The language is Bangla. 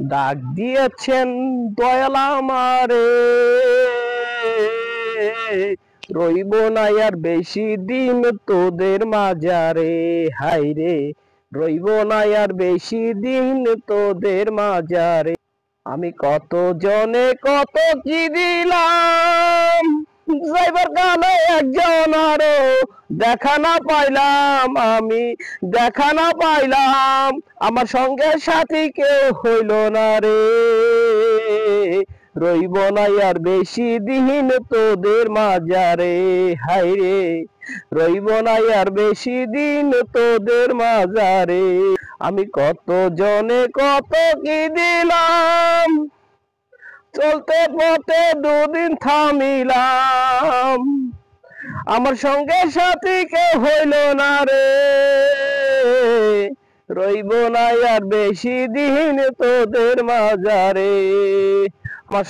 ডাক দিয়েছেন দয়াল আমারে, রইব না আর বেশি দিন তোদের মাঝারে। হাইরে, রইব না আর বেশি দিন তোদের মাঝারে। আমি কত জনে কত কি দিলাম, যাইবার কালে একজন আরো দেখা না পাইলাম। আমি দেখা না পাইলাম, আমার সঙ্গে সাথী কেউ হইল না রে। রইব না আর বেশি দিন তোদের মাঝারে। হাইরে, রইব না আর বেশি দিন তোদের মাঝারে। আমি কত জনে কত কি দিলাম, চলতে পথে দুদিন থামিলাম। আমার সঙ্গে সাথী কেউ হইল না রে। রইব না আর বেশি দিন তোদের মাঝারে। আমার